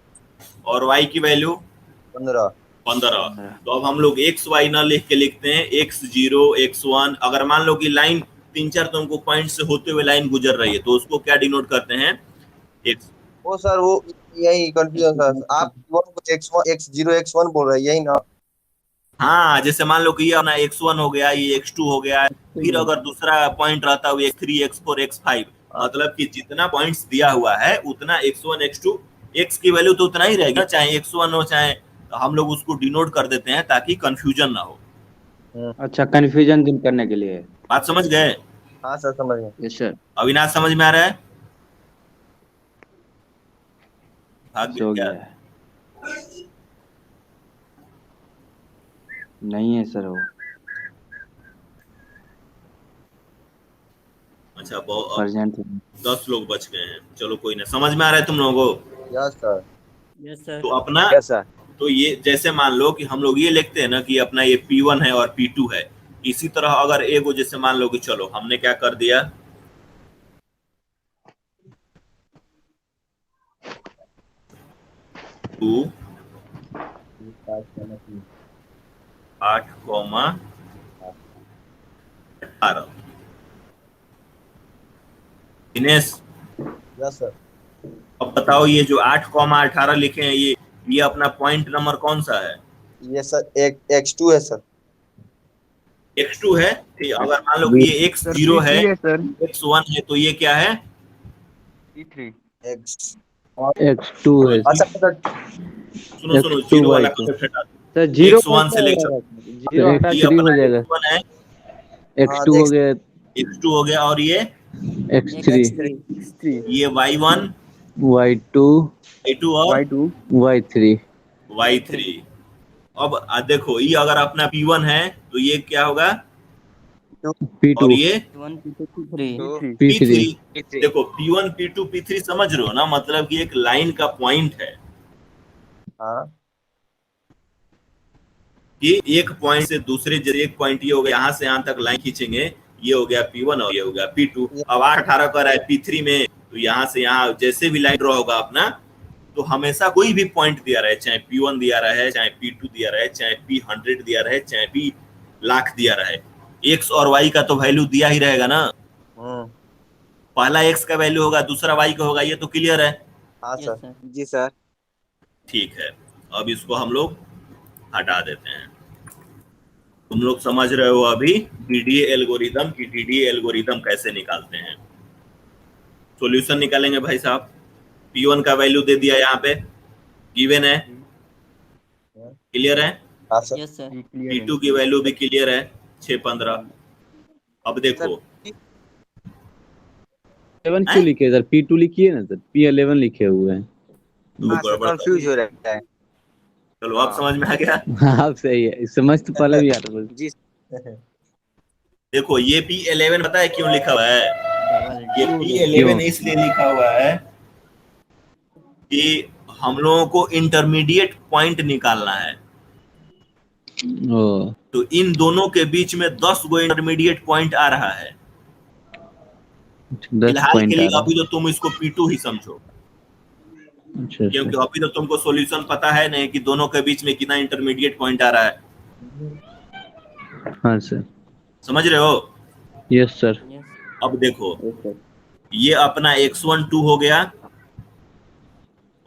और y की वैल्यू 15। तो अब हम लोग x y ना लिख के लिखते हैं x0 x1। अगर मान लो कि लाइन 3-4 तुमको पॉइंट से होते हुए लाइन गुजर रही है तो उसको क्या डिनोट करते हैं? x। वो सर वो यही कंफ्यूजन सर, आप x0 x1 बोल रहे हैं, यही ना? हाँ, जैसे मान लो कि ये अपना x1 हो गया, ये x2 हो गया, फिर अगर दूसरा पॉइंट रहता है x3 x4 x5, मतलब कि जितना पॉइंट्स दिया हुआ है उतना x1 x2 x की वैल्यू तो उतना ही रहेगा, चाहे x1 हो चाहे, तो हम लोग उसको डिनोट कर देते हैं ताकि कंफ्यूजन ना हो। अच्छा, कंफ्यूजन दूर करने के लिए। बात समझ गए? हाँ सर समझ गए। Yes sir. अविनाश समझ में आ रहा है? हो गया है। नहीं है सर वो। अच्छा, बहुत प्रेजेंट 10 लोग बच गए हैं, चलो कोई ना। समझ में आ रहा है तुम लोगों को? Yes sir. Yes sir. तो अपना यस सर। तो ये जैसे मान लो कि हम लोग ये लिखते हैं ना कि अपना ये P1 है और P2 है, इसी तरह अगर एगो जैसे मान लो कि चलो हमने क्या कर दिया, टू 8,18 दिनेश, यस सर। अब बताओ ये जो 8,18 लिखे हैं ये अपना पॉइंट नंबर कौन सा है? ये सर x2 है सर। x2 है। ठीक, अगर मान लो कि ये x0 है, x1 है, तो ये क्या है? x x2 है अच्छा सर। सुनो X2 जीरो वाला Y2 कॉन्सेप्ट हटा दो। सर जीरो x1 से लेकर जीरो तो हटा ये x3 हो अपना जाएगा, x1 है, x2 हो गया, x2 हो गया, और ये x3 ये y1, Y2 y2 और Y3 y3। अब देखो ये अगर अपना p1 है तो ये क्या होगा, P2 और ये 1 2 3 P3 p3। देखो p1 p2 p3 समझ रहे हो ना, मतलब कि एक लाइन का पॉइंट है हाँ कि एक पॉइंट से दूसरे, जैसे एक पॉइंट ये हो गया, यहाँ से यहाँ तक लाइन खींचेंगे, ये हो गया P1 और ये हो गया P2। अब 8,18 कर रहा है P3 में, तो यहाँ से यहाँ जैसे भी लाइन ड्रॉ होगा अपना, तो हमेशा कोई भी पॉइंट दिया रहे, चाहे P1 दिया रहे, चाहे P2 दिया रहे, चाहे P100 दिया रहे, चाहे P लाख दिया रहे, x और y का तो वैल्यू दिया ही रहेगा ना। पहला x का वैल्यू होगा, दूसरा y का होगा, ये तो क्लियर है। हाँ यस सर। सर। जी सर। ठीक है, अब इसको हम लोग हटा देते हैं। तुम लोग समझ रहे हो अभी डीडीए एल्गोरिदम की डीडीए एल्गोरिदम कैसे निकालते हैं। सॉल्यूशन निकालेंगे भाई साहब। P1 का वैल्यू दे दिया यहाँ पे, गिवन है, क्लियर है। हाँ सर। Yes sir. P2 की वैल्यू भी क्लियर है, 615। अब देखो 11 क्यों लिखे सर? P2 लिखिए ना सर, P11 लिखे हुए हैं। तो गड़बड़ कर कंफ्यूज दी। हो रहा है। चलो अब समझ में आ गया। आप सही है, समझ तो पहले भी आता बस। जी देखो ये P11 पता है क्यों लिखा हुआ है? ये डबल P11 इसलिए लिखा हुआ है कि हम लोगों को इंटरमीडिएट पॉइंट निकालना है। ओ तो इन दोनों के बीच में 10 गो इंटरमीडिएट पॉइंट आ रहा है। 10 फिलहाल पॉइंट के आ लिए रहा अभी तो तुम इसको P2 ही समझो, है। अच्छा क्योंकि अच्छा, अभी तो तुमको सॉल्यूशन पता है नहीं कि दोनों के बीच में कितना इंटरमीडिएट पॉइंट आ रहा है। हाँ सर, समझ रहे हो? Yes sir. यस अब देखो ये अपना x1 2 हो गया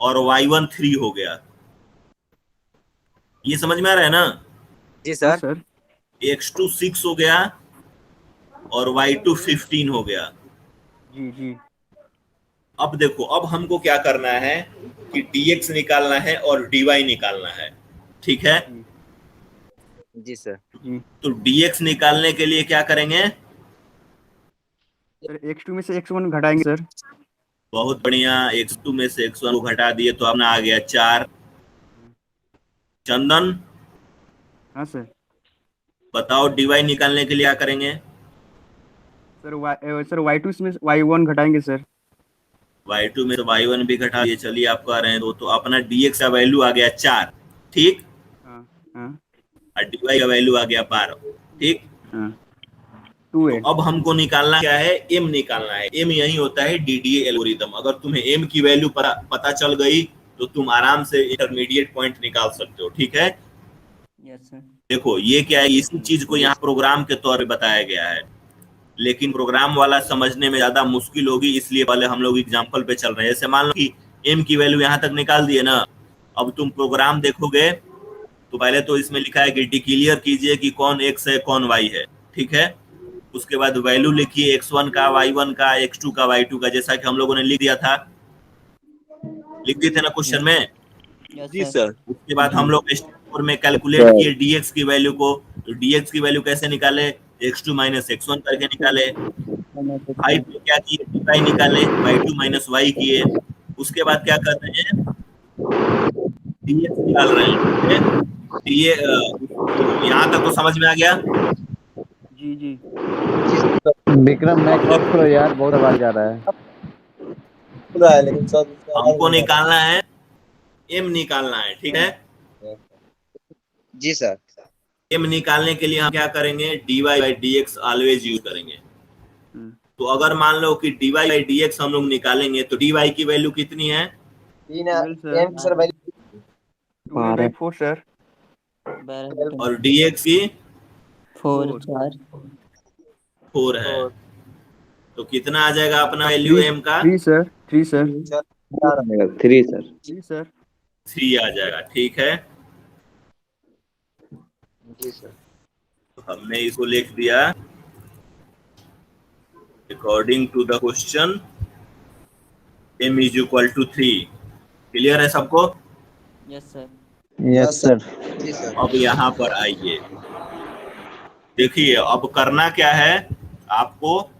और y1 3 हो गया। ये समझ में आ रहा है ना? जी सर। x2 6 हो गया और y2 15 हो गया। जी अब देखो, अब हमको क्या करना है कि dx निकालना है और dy निकालना है, ठीक है। जी सर। तो dx निकालने के लिए क्या करेंगे? सर x2 में से x1 घटाएंगे सर। बहुत बढ़िया, x2 में से x1 को घटा दिए तो अपना आ गया 4। चंदन हाँ सर। बताओ dy निकालने के लिए क्या करेंगे? सर y2 में y1 घटाएंगे सर। y2 में तो y1 भी घटा दिए, चलिए आप कह रहे हैं तो अपना dx का वैल्यू आ गया 4, ठीक। हाँ हाँ और dy का वैल्यू आ गया 12, ठीक। हाँ। तो अब हमको निकालना क्या है? m निकालना है। m यही होता है डीडीए एल्गोरिदम। अगर तुम्हें m की वैल्यू पता चल गई तो तुम आराम से इंटरमीडिएट पॉइंट निकाल सकते हो, ठीक है। Yes sir. देखो ये क्या है, इसी चीज को यहाँ प्रोग्राम के तौर पे बताया गया है, लेकिन प्रोग्राम वाला समझने में ज्यादा मुश्किल होगी, इसलिए पहले हम लोग एग्जांपल पे चल रहे हैं। जैसे मान लो कि m की वैल्यू यहाँ तक निकाल दिए ना, अब तुम प्रोग्राम देखोगे तो पहले तो इसमें लिखा है कि डिक्लेयर कीजिए कि कौन x है कौन y है, ठीक है। उसके बाद वैल्यू लिखिए x1 का, y1 का, x2 का, y2 का, जैसा कि हम लोगों ने लिख दिया था, लिख दिए थे ना क्वेश्चन में। यस जी सर। सर। उसके बाद हम लोग स्टेप में कैलकुलेट किए dx की वैल्यू को। तो dx की वैल्यू कैसे निकाले? x2 माइनस x1 करके निकाले। y पे क्या किए? dy निकाले, y2 माइनस y किए। उसके बाद क्या कर रहे हैं? dx निकाल रहे हैं, ठीक है। ये यहाँ तक तो समझ में आ गया? जी विक्रम मैक ऑफ करो यार, बहुत आवाज आ रहा है। खुला है लेकिन सब हमको निकालना है m निकालना है, ठीक है। जी सर। m निकालने के लिए हम क्या करेंगे, dy by dx always use करेंगे। तो अगर मान लो कि dy by dx हम लोग निकालेंगे तो dy की वैल्यू कितनी है, 3 m सर वैल्यू 12 सर। और dx की 4 4 है। तो कितना आ जाएगा अपना वैल्यू m का, 3 सर। 3 सर। 3 सर। 3 सर। 3 आ जाएगा। ठीक है, जी सर। तो हमने इसको लिख दिया according to the question m is equal to 3। Clear है सबको? Yes sir. Yes sir. जी सर। अब यहाँ पर आइए, देखिए अब करना क्या है आपको,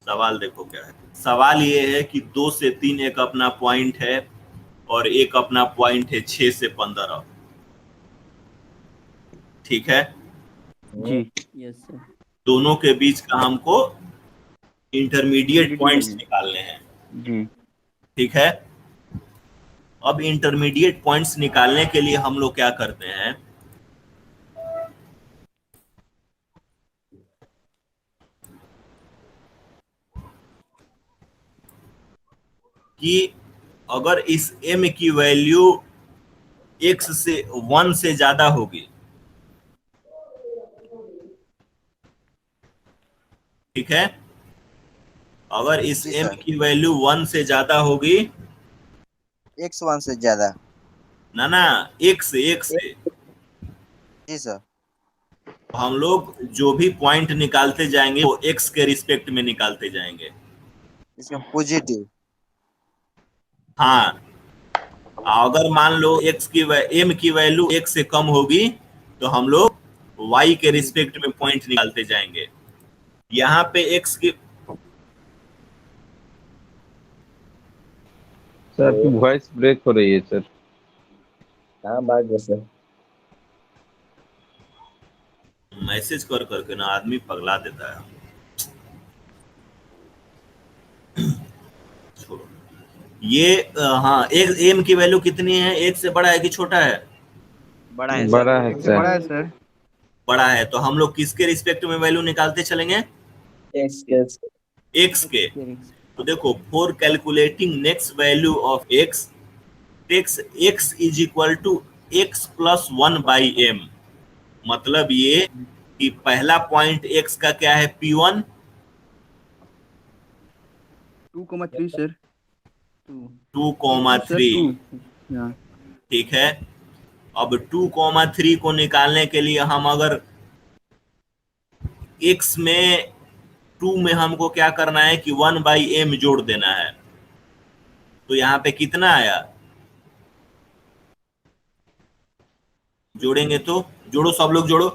सवाल देखो क्या है। सवाल ये है कि 2 से 3 एक अपना पॉइंट है और एक अपना पॉइंट है 6 से 15। ठीक है, जी। Yes sir. दोनों के बीच का हमको इंटरमीडिएट पॉइंट्स निकालने हैं। जी। ठीक है, अब इंटरमीडिएट पॉइंट्स निकालने के लिए हम लोग क्या करते हैं, कि अगर इस m की वैल्यू x से 1 से ज्यादा होगी, ठीक है, अगर इस जी m सर। की वैल्यू 1 से ज्यादा होगी, x1 से ज्यादा। ना x से जी सर। हम लोग जो भी पॉइंट निकालते जाएंगे वो x के रिस्पेक्ट में निकालते जाएंगे। इसमें पॉजिटिव। हाँ, अगर मान लो m की वैल्यू x से कम होगी तो हम लोग y के रिस्पेक्ट में पॉइंट निकालते जाएंगे। यहाँ पे x की सर आपकी वॉइस ब्रेक हो रही है सर। हाँ बात सर। मैसेज कर करके ना आदमी पगला देता है। छोड़ो ये, हाँ, m की वैल्यू कितनी है, 1 से बड़ा है कि छोटा है? बड़ा है बड़ा है सर। बड़ा है सर। बड़ा है, तो हम लोग किसके रिस्पेक्ट में वैल्यू निकालते चलेंगे, x के। तो देखो, for calculating next value of x takes x is equal to x plus 1 by m। मतलब ये कि पहला पॉइंट x का क्या है, p1, 2,3 सर। 2,3। ठीक है, अब 2,3 को निकालने के लिए हम अगर x में 2 में हमको क्या करना है कि 1 बाई m जोड़ देना है। तो यहाँ पे कितना आया, जोड़ेंगे तो जोड़ो, सब लोग जोड़ो।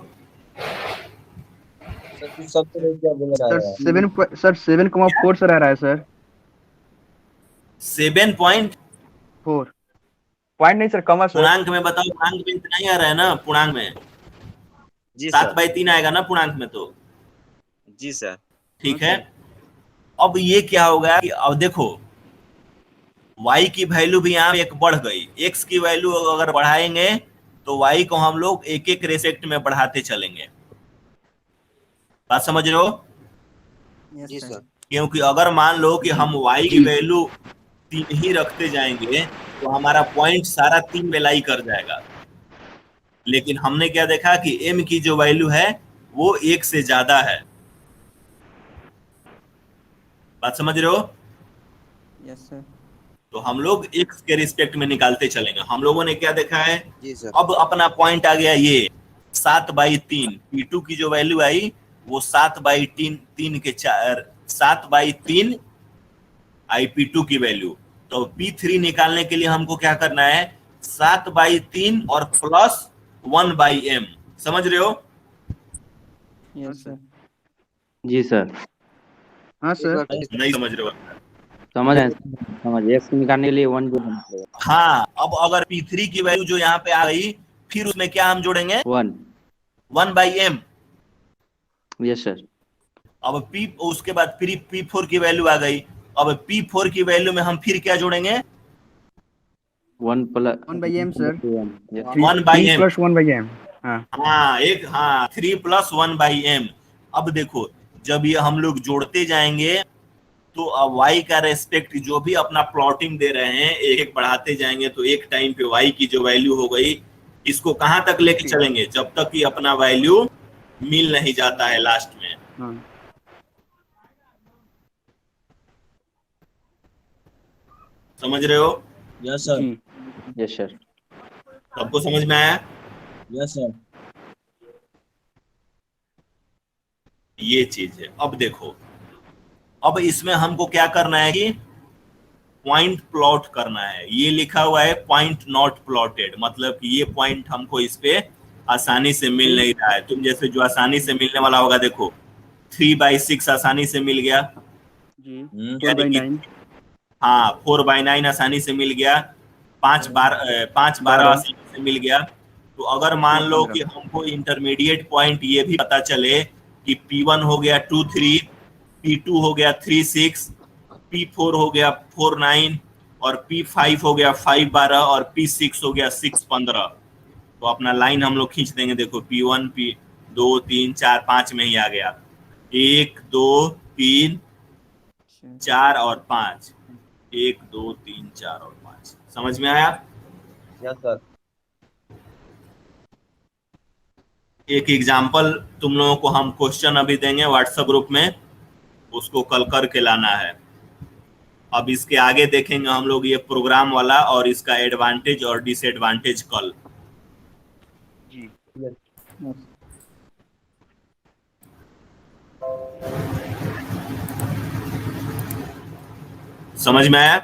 सब क्या बोल रहा है? सर 7,4 सर आ रहा है सर। 7.4 पॉइंट नहीं सर, कम है सर। पूर्णांक में बताओ, पूर्णांक में इतना ही आ रहा है ना, पूर्णांक में जी 7/3 आएगा ना पूर्णांक में। तो जी सर। ठीक है, अब ये क्या होगा कि अब देखो y की वैल्यू भी यहाँ एक बढ़ गई, x की वैल्यू अगर बढ़ाएंगे तो y को हम लोग एक एक रेस्पेक्ट में बढ़ाते चलेंगे। बात समझ रहे हो? जी सर। क्योंकि अगर मान लो कि हम y की वैल्यू 3 ही रखते जाएंगे तो हमारा पॉइंट सारा 3 में लाई कर जाएगा। लेकिन हमने क्या देखा कि m की जो वैल्यू है वो 1 से ज्यादा है। बात समझ रहे हो? Yes sir. तो हम लोग x के रिस्पेक्ट में निकालते चलेंगे। हम लोगों ने क्या देखा है, जी सर। अब अपना पॉइंट आ गया ये 7/3। p2 की जो वैल्यू आई वो 7/3 के 4, 7/3 आई p2 की वैल्यू। तो p3 निकालने के लिए हमको क्या करना है, 7/3 और प्लस 1/m। समझ रहे हो? Yes sir. जी सर। हाँ सर। नहीं समझ रहे हो? समझ आए, समझ। x निकालने के लिए 1 जोड़ना पड़ेगा। हाँ, अब अगर p3 की वैल्यू जो यहाँ पे आ गई, फिर उसमें क्या हम जोड़ेंगे, 1/m। Yes sir. अब उसके बाद फिर p4 की वैल्यू आ गई। अब p4 की वैल्यू में हम फिर क्या जोड़ेंगे, 1 plus 1/m sir. 1 by m। 1/m। हाँ हाँ 3 + 1/m। अब देखो जब ये हम लोग जोड़ते जाएंगे तो अब y का रेस्पेक्ट जो भी अपना प्लॉटिंग दे रहे हैं एक एक बढ़ाते जाएंगे, तो एक टाइम पे y की जो वैल्यू हो गई इसको कहां तक लेके चलेंगे जब तक कि अपना वैल्यू मिल नहीं जाता है लास्ट में। हाँ समझ रहे हो? Yes sir. जी यस सर। सबको समझ में आया? Yes sir. ये चीज है। अब देखो अब इसमें हमको क्या करना है कि पॉइंट प्लॉट करना है। ये लिखा हुआ है पॉइंट नॉट प्लॉटेड, मतलब कि ये पॉइंट हमको इस पे आसानी से मिल नहीं रहा है। तुम जैसे जो आसानी से मिलने वाला होगा, देखो 3/6 आसानी से मिल गया जी। यानी कि 4/9। हाँ 4/9 आसानी से मिल गया, 5/12 आसानी से मिल गया। तो अगर मान लो कि हमको इंटरमीडिएट पॉइंट ये भी पता चले कि P1 हो गया 2/3, P2 हो गया 3/6, P4 हो गया 4/9 और P5 हो गया 5/12 और P6 हो गया 6/15, तो अपना लाइन हम लोग खींच देंगे। देखो P1 P2 3 4 5 में ही आ गया, 1 2 3 4 और 5, 1 2 3 4 और 5। समझ में आया? Yes sir. एक एग्जाम्पल तुम लोगों को हम क्वेश्चन अभी देंगे व्हाट्सएप ग्रुप में, उसको कल करके लाना है। अब इसके आगे देखेंगे हम लोग ये प्रोग्राम वाला और इसका एडवांटेज और डिसएडवांटेज कल। जी समझ में आया?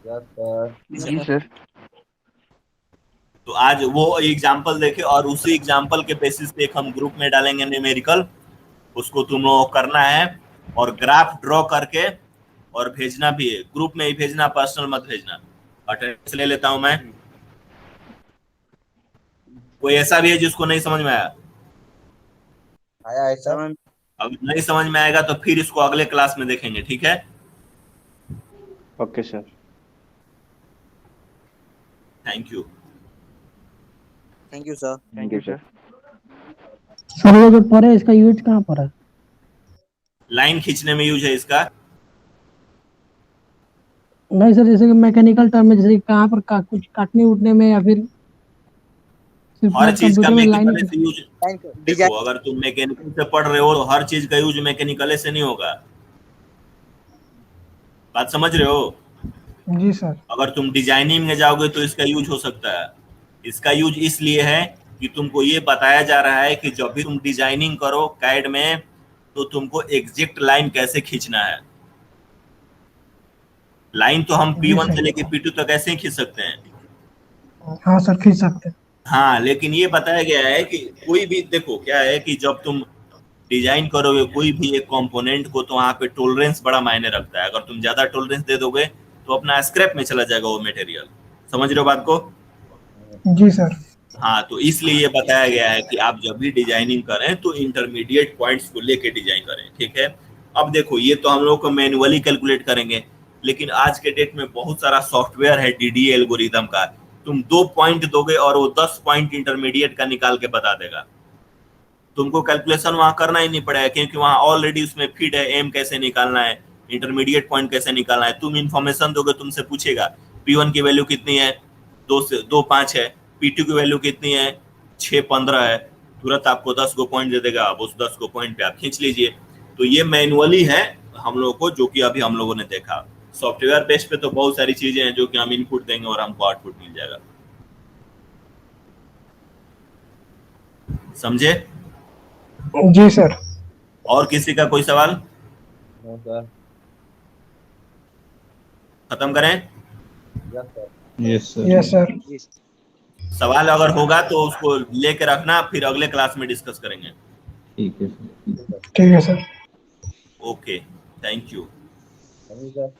Yes sir. जी सर। तो आज वो एग्जाम्पल देखे और उसी एग्जाम्पल के बेसिस पे एक हम ग्रुप में डालेंगे न्यूमेरिकल, उसको तुम लोगों को करना है और ग्राफ ड्रॉ करके और भेजना भी है। ग्रुप में ही भेजना, पर्सनल मत भेजना। अटेंडेंस ले लेता हूं मैं। कोई ऐसा भी है जिसको नहीं समझ में आया? आया है सर। अब नहीं समझ में आएगा तो फिर इसको अगले क्लास में देखेंगे, ठीक है? Okay sir. Thank you. Thank you sir. Thank you sir. Sir वो जो पर है इसका यूज कहाँ पर है? लाइन खींचने में यूज है इसका। नहीं सर, जैसे कि मैकेनिकल टर्म में, जैसे कि कहाँ पर कुछ काटने उठने में या फिर सिर्फ हर चीज का कंप्यूटर में लाइन मैकेनिकल से यूज। देखो अगर तुम मैकेनिकल से पढ़ रहे हो तो हर चीज का यूज मैकेनिकल से नहीं होगा। बात समझ रहे हो? जी सर। अगर तुम डिजाइनिंग में जाओगे तो इसका यूज हो सकता है। इसका यूज इसलिए है कि तुमको ये बताया जा रहा है कि जब भी तुम डिजाइनिंग करो कैड में तो तुमको एग्जैक्ट लाइन कैसे खींचना है। लाइन तो हम P1 से लेके P2 तक ऐसे ही खींच सकते हैं। हाँ सर, खींच सकते हैं। हाँ, लेकिन ये बताया गया है कि कोई भी, देखो क्या है कि जब तुम डिजाइन करोगे कोई भी एक कंपोनेंट को तो वहाँ पे टॉलरेंस बड़ा मायने रखता है। अगर तुम ज्यादा टॉलरेंस दे दोगे तो अपना स्क्रैप में चला जाएगा वो मटेरियल। समझ रहे हो बात को? जी सर। हाँ, तो इसलिए ये बताया गया है कि आप जब भी डिजाइनिंग करें तो इंटरमीडिएट पॉइंट्स को लेके डिजाइन करें, ठीक है? अब देखो ये तो हम लोग को मैन्युअली कैलकुलेट करेंगे, लेकिन आज के डेट में बहुत सारा सॉफ्टवेयर है डीडीए एल्गोरिदम का। तुम 2 पॉइंट दोगे और वो 10 पॉइंट इंटरमीडिएट का निकाल के बता देगा। तुमको कैलकुलेशन वहां करना ही नहीं पड़ेगा क्योंकि वहां ऑलरेडी उसमें फीड है, एम कैसे निकालना है, इंटरमीडिएट पॉइंट कैसे निकालना है। तुम इन्फॉर्मेशन दोगे, तुमसे पूछेगा P1 की वैल्यू कितनी है, 2.5 है, P2 की वैल्यू कितनी है, 6.15 है, तुरंत आपको 10 गो पॉइंट दे देगा। आप उस 10 गो पॉइंट पे आप खींच लीजिए। तो ये मैनुअली है हम लोगों को, जो कि अभी हम लोगों ने देखा। सॉफ्टवेयर बेस पे तो बहुत सारी चीजें हैं जो कि हम इनपुट देंगे और हमको आउटपुट मिल जाएगा। समझे? जी सर। और किसी का कोई सवाल? No sir. खत्म करें? Yes sir. Yes sir. सवाल अगर होगा तो उसको लेके रखना, फिर अगले क्लास में डिस्कस करेंगे। ठीक है सर। ठीक है sir. Okay, thank you. Sir.